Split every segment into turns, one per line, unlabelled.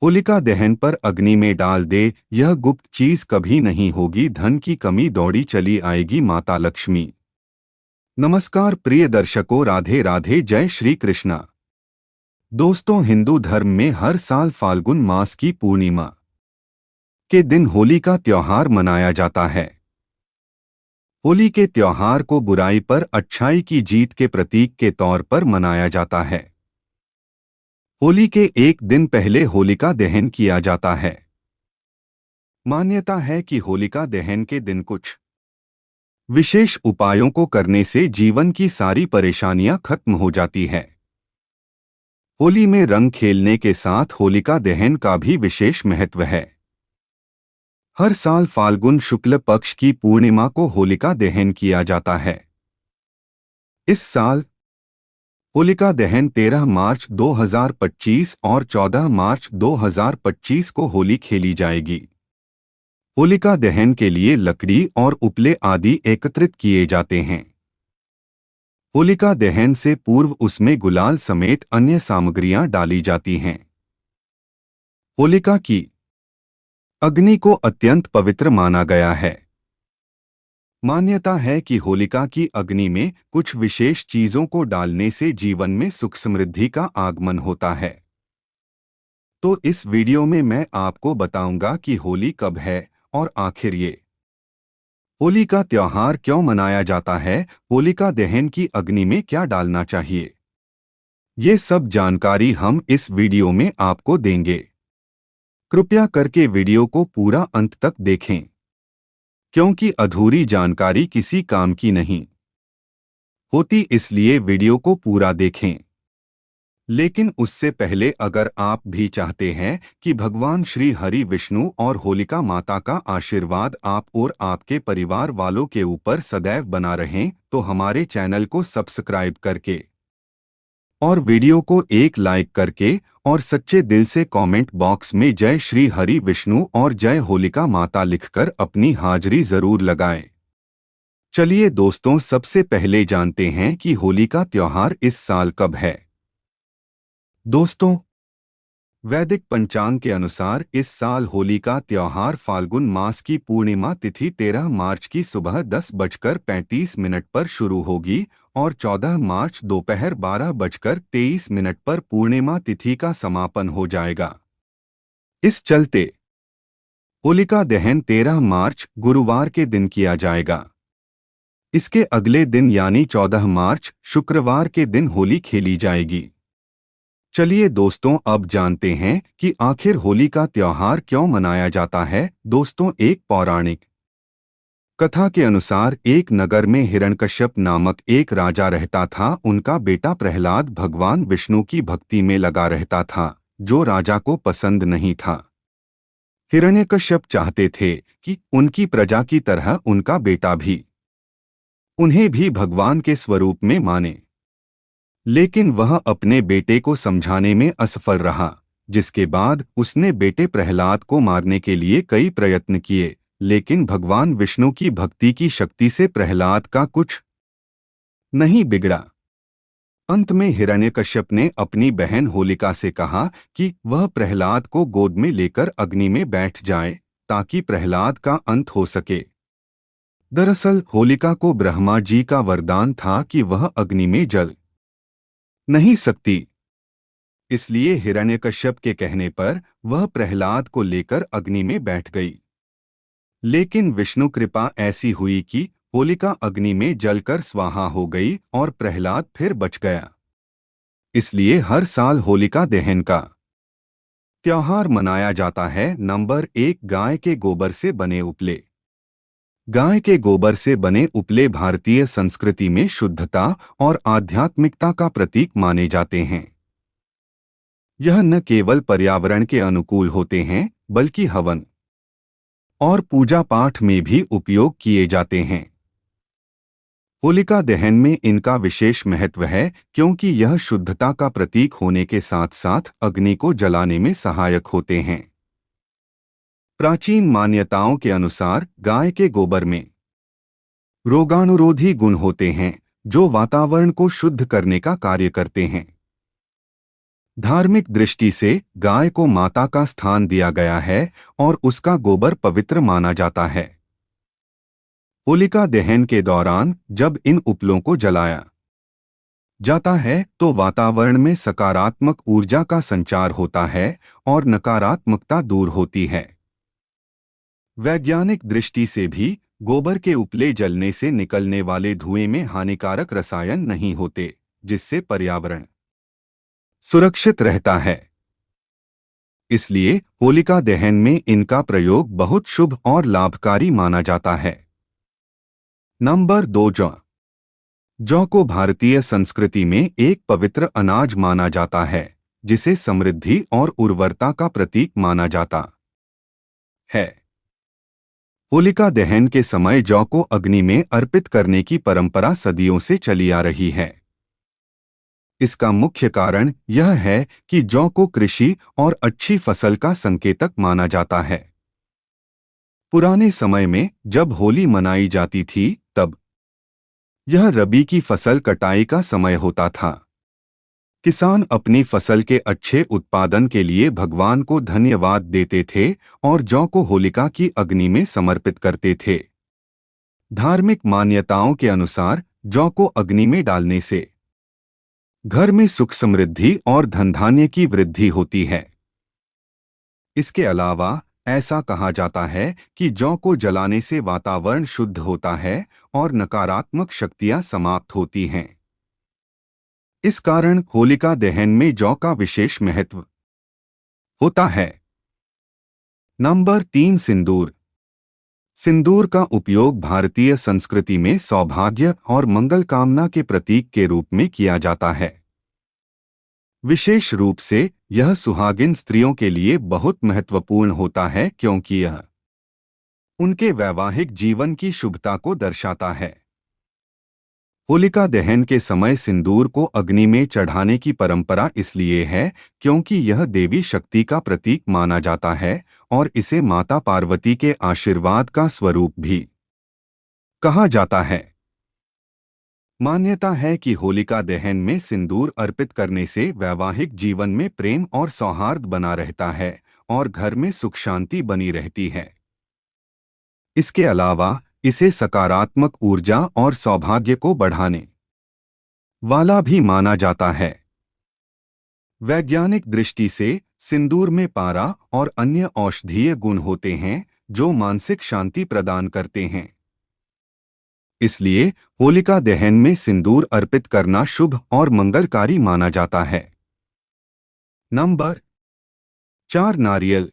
होलिका दहन पर अग्नि में डाल दे, यह गुप्त चीज कभी नहीं होगी, धन की कमी दौड़ी चली आएगी माता लक्ष्मी। नमस्कार प्रिय दर्शकों, राधे राधे, जय श्री कृष्णा। दोस्तों, हिंदू धर्म में हर साल फाल्गुन मास की पूर्णिमा के दिन होली का त्योहार मनाया जाता है। होली के त्योहार को बुराई पर अच्छाई की जीत के प्रतीक के तौर पर मनाया जाता है। होली के एक दिन पहले होलिका दहन किया जाता है। मान्यता है कि होलिका दहन के दिन कुछ विशेष उपायों को करने से जीवन की सारी परेशानियां खत्म हो जाती है। होली में रंग खेलने के साथ होलिका दहन का भी विशेष महत्व है। हर साल फाल्गुन शुक्ल पक्ष की पूर्णिमा को होलिका दहन किया जाता है। इस साल होलिका दहन 13 मार्च 2025 और 14 मार्च 2025 को होली खेली जाएगी। होलिका दहन के लिए लकड़ी और उपले आदि एकत्रित किए जाते हैं। होलिका दहन से पूर्व उसमें गुलाल समेत अन्य सामग्रियां डाली जाती हैं। होलिका की अग्नि को अत्यंत पवित्र माना गया है। मान्यता है कि होलिका की अग्नि में कुछ विशेष चीजों को डालने से जीवन में सुख समृद्धि का आगमन होता है। तो इस वीडियो में मैं आपको बताऊंगा कि होली कब है और आखिर ये होली का त्योहार क्यों मनाया जाता है, होलिका दहन की अग्नि में क्या डालना चाहिए। ये सब जानकारी हम इस वीडियो में आपको देंगे। कृपया करके वीडियो को पूरा अंत तक देखें, क्योंकि अधूरी जानकारी किसी काम की नहीं होती, इसलिए वीडियो को पूरा देखें। लेकिन उससे पहले अगर आप भी चाहते हैं कि भगवान श्री हरि विष्णु और होलिका माता का आशीर्वाद आप और आपके परिवार वालों के ऊपर सदैव बना रहें, तो हमारे चैनल को सब्सक्राइब करके और वीडियो को एक लाइक करके और सच्चे दिल से कमेंट बॉक्स में जय श्री हरि विष्णु और जय होलिका माता लिखकर अपनी हाजिरी जरूर लगाएं। चलिए दोस्तों, सबसे पहले जानते हैं कि होली का त्योहार इस साल कब है। दोस्तों, वैदिक पंचांग के अनुसार इस साल होली का त्योहार फाल्गुन मास की पूर्णिमा तिथि 13 मार्च की सुबह 10:35 पर शुरू होगी और 14 मार्च दोपहर 12:23 पर पूर्णिमा तिथि का समापन हो जाएगा। इस चलते होलिका दहन 13 मार्च गुरुवार के दिन किया जाएगा। इसके अगले दिन यानी 14 मार्च शुक्रवार के दिन होली खेली जाएगी। चलिए दोस्तों, अब जानते हैं कि आखिर होली का त्योहार क्यों मनाया जाता है। दोस्तों, एक पौराणिक कथा के अनुसार एक नगर में हिरण्यकश्यप नामक एक राजा रहता था। उनका बेटा प्रहलाद भगवान विष्णु की भक्ति में लगा रहता था, जो राजा को पसंद नहीं था। हिरण्यकश्यप चाहते थे कि उनकी प्रजा की तरह उनका बेटा भी उन्हें भी भगवान के स्वरूप में माने, लेकिन वह अपने बेटे को समझाने में असफल रहा, जिसके बाद उसने बेटे प्रहलाद को मारने के लिए कई प्रयत्न किए, लेकिन भगवान विष्णु की भक्ति की शक्ति से प्रहलाद का कुछ नहीं बिगड़ा। अंत में हिरण्यकश्यप ने अपनी बहन होलिका से कहा कि वह प्रहलाद को गोद में लेकर अग्नि में बैठ जाए, ताकि प्रहलाद का अंत हो सके। दरअसल होलिका को ब्रह्मा जी का वरदान था कि वह अग्नि में जल नहीं सकती, इसलिए हिरण्यकश्यप के कहने पर वह प्रहलाद को लेकर अग्नि में बैठ गई। लेकिन विष्णु कृपा ऐसी हुई कि होलिका अग्नि में जलकर स्वाहा हो गई और प्रहलाद फिर बच गया। इसलिए हर साल होलिका दहन का त्योहार मनाया जाता है। नंबर 1, गाय के गोबर से बने उपले। गाय के गोबर से बने उपले भारतीय संस्कृति में शुद्धता और आध्यात्मिकता का प्रतीक माने जाते हैं। यह न केवल पर्यावरण के अनुकूल होते हैं, बल्कि हवन और पूजा पाठ में भी उपयोग किए जाते हैं। होलिका दहन में इनका विशेष महत्व है, क्योंकि यह शुद्धता का प्रतीक होने के साथ साथ अग्नि को जलाने में सहायक होते हैं। प्राचीन मान्यताओं के अनुसार गाय के गोबर में रोगाणुरोधी गुण होते हैं, जो वातावरण को शुद्ध करने का कार्य करते हैं। धार्मिक दृष्टि से गाय को माता का स्थान दिया गया है और उसका गोबर पवित्र माना जाता है। होलिका दहन के दौरान जब इन उपलों को जलाया जाता है तो वातावरण में सकारात्मक ऊर्जा का संचार होता है और नकारात्मकता दूर होती है। वैज्ञानिक दृष्टि से भी गोबर के उपले जलने से निकलने वाले धुएं में हानिकारक रसायन नहीं होते, जिससे पर्यावरण सुरक्षित रहता है। इसलिए होलिका दहन में इनका प्रयोग बहुत शुभ और लाभकारी माना जाता है। नंबर 2, जौ। जौ को भारतीय संस्कृति में एक पवित्र अनाज माना जाता है, जिसे समृद्धि और उर्वरता का प्रतीक माना जाता है। होलिका दहन के समय जौ को अग्नि में अर्पित करने की परंपरा सदियों से चली आ रही है। इसका मुख्य कारण यह है कि जौ को कृषि और अच्छी फसल का संकेतक माना जाता है। पुराने समय में जब होली मनाई जाती थी, तब यह रबी की फसल कटाई का समय होता था। किसान अपनी फसल के अच्छे उत्पादन के लिए भगवान को धन्यवाद देते थे और जौ को होलिका की अग्नि में समर्पित करते थे। धार्मिक मान्यताओं के अनुसार जौ को अग्नि में डालने से घर में सुख समृद्धि और धन धान्य की वृद्धि होती है। इसके अलावा ऐसा कहा जाता है कि जौ को जलाने से वातावरण शुद्ध होता है और नकारात्मक शक्तियां समाप्त होती हैं। इस कारण होलिका दहन में जौ का विशेष महत्व होता है। नंबर 3, सिंदूर। सिंदूर का उपयोग भारतीय संस्कृति में सौभाग्य और मंगल कामना के प्रतीक के रूप में किया जाता है। विशेष रूप से यह सुहागिन स्त्रियों के लिए बहुत महत्वपूर्ण होता है, क्योंकि यह उनके वैवाहिक जीवन की शुभता को दर्शाता है। होलिका दहन के समय सिंदूर को अग्नि में चढ़ाने की परंपरा इसलिए है क्योंकि यह देवी शक्ति का प्रतीक माना जाता है और इसे माता पार्वती के आशीर्वाद का स्वरूप भी कहा जाता है। मान्यता है कि होलिका दहन में सिंदूर अर्पित करने से वैवाहिक जीवन में प्रेम और सौहार्द बना रहता है और घर में सुख शांति बनी रहती है। इसके अलावा इसे सकारात्मक ऊर्जा और सौभाग्य को बढ़ाने वाला भी माना जाता है। वैज्ञानिक दृष्टि से सिंदूर में पारा और अन्य औषधीय गुण होते हैं जो मानसिक शांति प्रदान करते हैं। इसलिए होलिका दहन में सिंदूर अर्पित करना शुभ और मंगलकारी माना जाता है। नंबर 4, नारियल।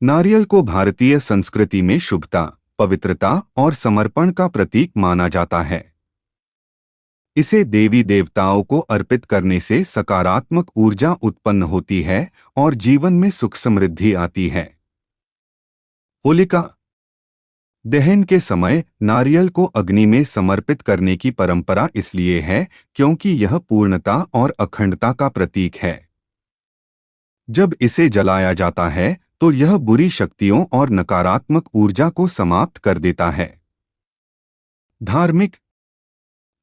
नारियल को भारतीय संस्कृति में शुभता, पवित्रता और समर्पण का प्रतीक माना जाता है। इसे देवी देवताओं को अर्पित करने से सकारात्मक ऊर्जा उत्पन्न होती है और जीवन में सुख समृद्धि आती है। होलिका दहन के समय नारियल को अग्नि में समर्पित करने की परंपरा इसलिए है क्योंकि यह पूर्णता और अखंडता का प्रतीक है। जब इसे जलाया जाता है तो यह बुरी शक्तियों और नकारात्मक ऊर्जा को समाप्त कर देता है। धार्मिक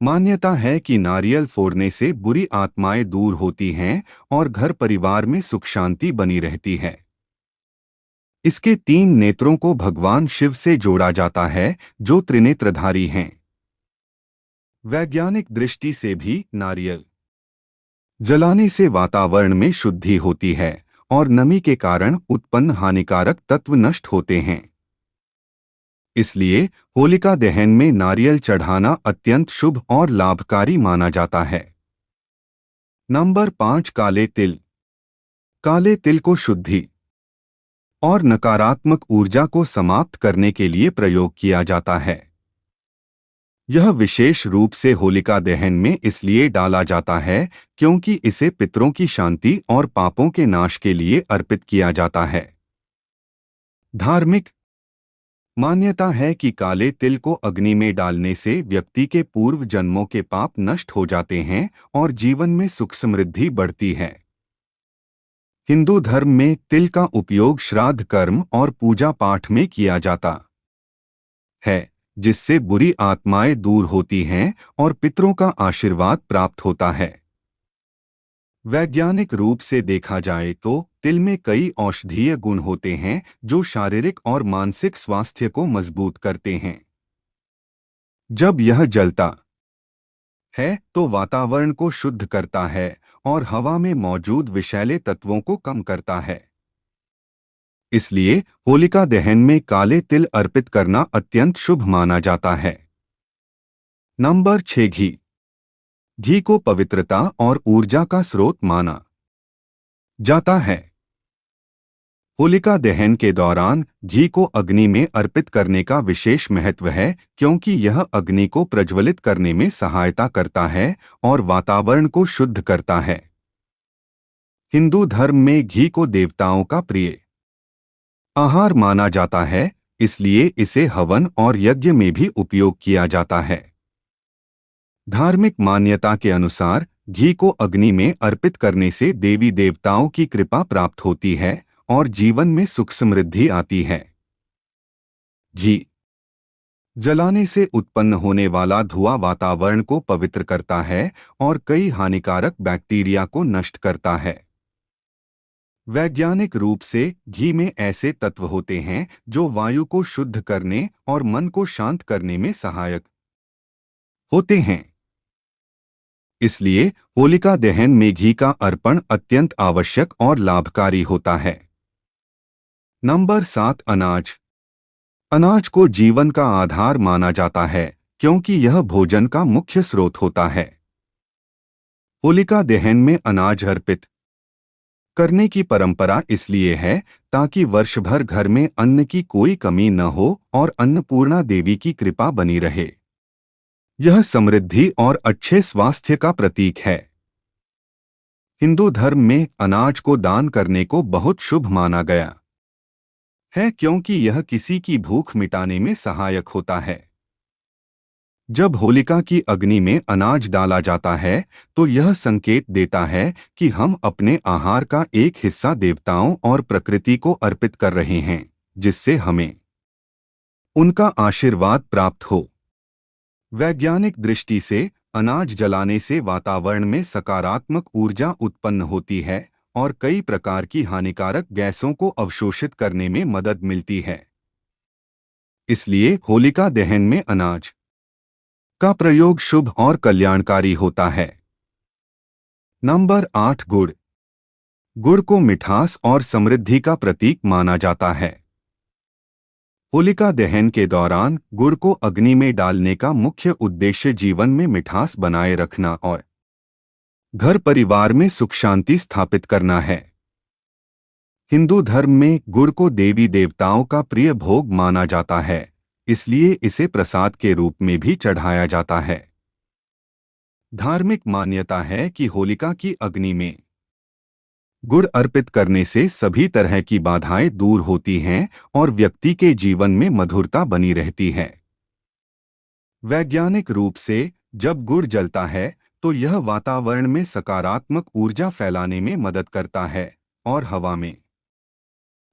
मान्यता है कि नारियल फोड़ने से बुरी आत्माएं दूर होती हैं और घर परिवार में सुख शांति बनी रहती है। इसके 3 नेत्रों को भगवान शिव से जोड़ा जाता है, जो त्रिनेत्रधारी हैं। वैज्ञानिक दृष्टि से भी नारियल जलाने से वातावरण में शुद्धि होती है और नमी के कारण उत्पन्न हानिकारक तत्व नष्ट होते हैं। इसलिए होलिका दहन में नारियल चढ़ाना अत्यंत शुभ और लाभकारी माना जाता है। नंबर 5, काले तिल। काले तिल को शुद्धि और नकारात्मक ऊर्जा को समाप्त करने के लिए प्रयोग किया जाता है। यह विशेष रूप से होलिका दहन में इसलिए डाला जाता है क्योंकि इसे पितरों की शांति और पापों के नाश के लिए अर्पित किया जाता है। धार्मिक मान्यता है कि काले तिल को अग्नि में डालने से व्यक्ति के पूर्व जन्मों के पाप नष्ट हो जाते हैं और जीवन में सुख समृद्धि बढ़ती है। हिंदू धर्म में तिल का उपयोग श्राद्ध कर्म और पूजा पाठ में किया जाता है, जिससे बुरी आत्माएं दूर होती हैं और पितरों का आशीर्वाद प्राप्त होता है। वैज्ञानिक रूप से देखा जाए तो तिल में कई औषधीय गुण होते हैं जो शारीरिक और मानसिक स्वास्थ्य को मजबूत करते हैं। जब यह जलता है तो वातावरण को शुद्ध करता है और हवा में मौजूद विषैले तत्वों को कम करता है। इसलिए होलिका दहन में काले तिल अर्पित करना अत्यंत शुभ माना जाता है। नंबर 6, घी। घी को पवित्रता और ऊर्जा का स्रोत माना जाता है। होलिका दहन के दौरान घी को अग्नि में अर्पित करने का विशेष महत्व है क्योंकि यह अग्नि को प्रज्वलित करने में सहायता करता है और वातावरण को शुद्ध करता है। हिंदू धर्म में घी को देवताओं का प्रिय आहार माना जाता है, इसलिए इसे हवन और यज्ञ में भी उपयोग किया जाता है। धार्मिक मान्यता के अनुसार घी को अग्नि में अर्पित करने से देवी देवताओं की कृपा प्राप्त होती है और जीवन में सुख समृद्धि आती है। घी जलाने से उत्पन्न होने वाला धुआं वातावरण को पवित्र करता है और कई हानिकारक बैक्टीरिया को नष्ट करता है। वैज्ञानिक रूप से घी में ऐसे तत्व होते हैं जो वायु को शुद्ध करने और मन को शांत करने में सहायक होते हैं। इसलिए होलिका दहन में घी का अर्पण अत्यंत आवश्यक और लाभकारी होता है। नंबर 7, अनाज। अनाज को जीवन का आधार माना जाता है क्योंकि यह भोजन का मुख्य स्रोत होता है। होलिका दहन में अनाज अर्पित करने की परंपरा इसलिए है ताकि वर्ष भर घर में अन्न की कोई कमी न हो और अन्नपूर्णा देवी की कृपा बनी रहे। यह समृद्धि और अच्छे स्वास्थ्य का प्रतीक है। हिंदू धर्म में अनाज को दान करने को बहुत शुभ माना गया है क्योंकि यह किसी की भूख मिटाने में सहायक होता है। जब होलिका की अग्नि में अनाज डाला जाता है तो यह संकेत देता है कि हम अपने आहार का एक हिस्सा देवताओं और प्रकृति को अर्पित कर रहे हैं, जिससे हमें उनका आशीर्वाद प्राप्त हो। वैज्ञानिक दृष्टि से अनाज जलाने से वातावरण में सकारात्मक ऊर्जा उत्पन्न होती है और कई प्रकार की हानिकारक गैसों को अवशोषित करने में मदद मिलती है। इसलिए होलिका दहन में अनाज का प्रयोग शुभ और कल्याणकारी होता है। नंबर 8, गुड़। गुड़ को मिठास और समृद्धि का प्रतीक माना जाता है। होलिका दहन के दौरान गुड़ को अग्नि में डालने का मुख्य उद्देश्य जीवन में मिठास बनाए रखना और घर परिवार में सुख शांति स्थापित करना है। हिंदू धर्म में गुड़ को देवी देवताओं का प्रिय भोग माना जाता है, इसलिए इसे प्रसाद के रूप में भी चढ़ाया जाता है। धार्मिक मान्यता है कि होलिका की अग्नि में गुड़ अर्पित करने से सभी तरह की बाधाएं दूर होती हैं और व्यक्ति के जीवन में मधुरता बनी रहती है। वैज्ञानिक रूप से जब गुड़ जलता है तो यह वातावरण में सकारात्मक ऊर्जा फैलाने में मदद करता है और हवा में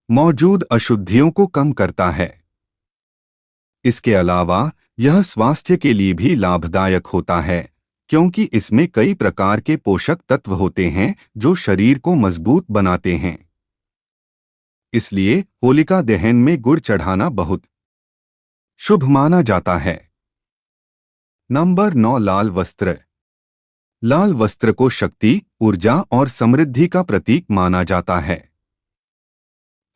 मौजूद अशुद्धियों को कम करता है। इसके अलावा यह स्वास्थ्य के लिए भी लाभदायक होता है क्योंकि इसमें कई प्रकार के पोषक तत्व होते हैं जो शरीर को मजबूत बनाते हैं। इसलिए होलिका दहन में गुड़ चढ़ाना बहुत शुभ माना जाता है। नंबर 9, लाल वस्त्र। लाल वस्त्र को शक्ति, ऊर्जा और समृद्धि का प्रतीक माना जाता है।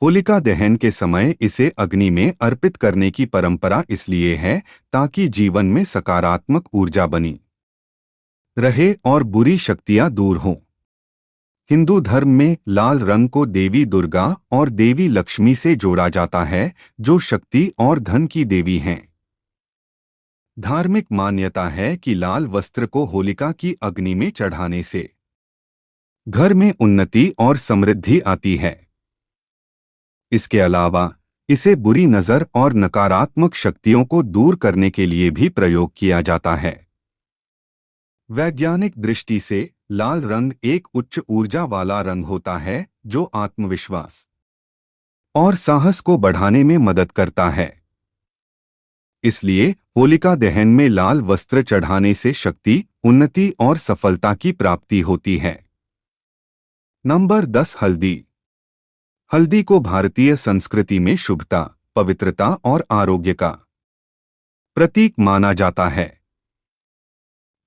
होलिका दहन के समय इसे अग्नि में अर्पित करने की परंपरा इसलिए है ताकि जीवन में सकारात्मक ऊर्जा बनी रहे और बुरी शक्तियां दूर हों। हिंदू धर्म में लाल रंग को देवी दुर्गा और देवी लक्ष्मी से जोड़ा जाता है, जो शक्ति और धन की देवी हैं। धार्मिक मान्यता है कि लाल वस्त्र को होलिका की अग्नि में चढ़ाने से घर में उन्नति और समृद्धि आती है। इसके अलावा इसे बुरी नजर और नकारात्मक शक्तियों को दूर करने के लिए भी प्रयोग किया जाता है। वैज्ञानिक दृष्टि से लाल रंग एक उच्च ऊर्जा वाला रंग होता है जो आत्मविश्वास और साहस को बढ़ाने में मदद करता है। इसलिए होलिका दहन में लाल वस्त्र चढ़ाने से शक्ति, उन्नति और सफलता की प्राप्ति होती है। नंबर 10 हल्दी। हल्दी को भारतीय संस्कृति में शुभता, पवित्रता और आरोग्य का प्रतीक माना जाता है।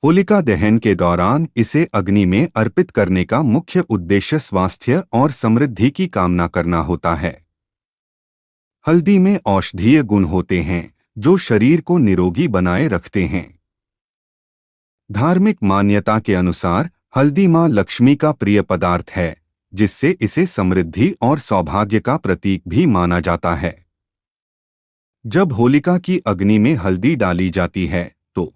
होलिका दहन के दौरान इसे अग्नि में अर्पित करने का मुख्य उद्देश्य स्वास्थ्य और समृद्धि की कामना करना होता है। हल्दी में औषधीय गुण होते हैं जो शरीर को निरोगी बनाए रखते हैं। धार्मिक मान्यता के अनुसार हल्दी मां लक्ष्मी का प्रिय पदार्थ है, जिससे इसे समृद्धि और सौभाग्य का प्रतीक भी माना जाता है। जब होलिका की अग्नि में हल्दी डाली जाती है तो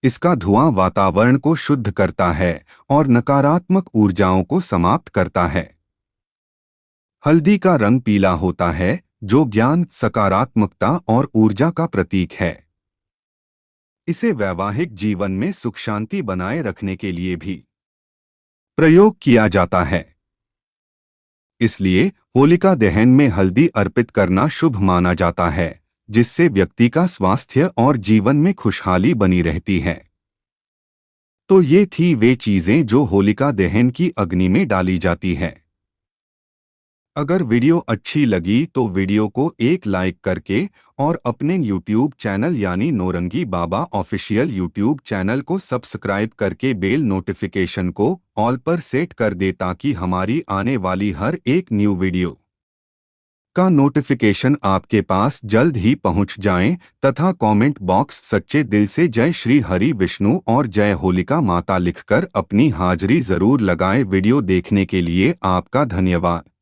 इसका धुआं वातावरण को शुद्ध करता है और नकारात्मक ऊर्जाओं को समाप्त करता है। हल्दी का रंग पीला होता है, जो ज्ञान, सकारात्मकता और ऊर्जा का प्रतीक है। इसे वैवाहिक जीवन में सुख शांति बनाए रखने के लिए भी प्रयोग किया जाता है। इसलिए होलिका दहन में हल्दी अर्पित करना शुभ माना जाता है, जिससे व्यक्ति का स्वास्थ्य और जीवन में खुशहाली बनी रहती है। तो ये थी वे चीजें जो होलिका दहन की अग्नि में डाली जाती है। अगर वीडियो अच्छी लगी तो वीडियो को एक लाइक करके और अपने YouTube चैनल यानी नौरंगी बाबा ऑफिशियल YouTube चैनल को सब्सक्राइब करके बेल नोटिफिकेशन को ऑल पर सेट कर दे, ताकि हमारी आने वाली हर एक न्यू वीडियो का नोटिफिकेशन आपके पास जल्द ही पहुंच जाए। तथा कमेंट बॉक्स सच्चे दिल से जय श्री हरि विष्णु और जय होलिका माता लिखकर अपनी हाजिरी जरूर लगाएं। वीडियो देखने के लिए आपका धन्यवाद।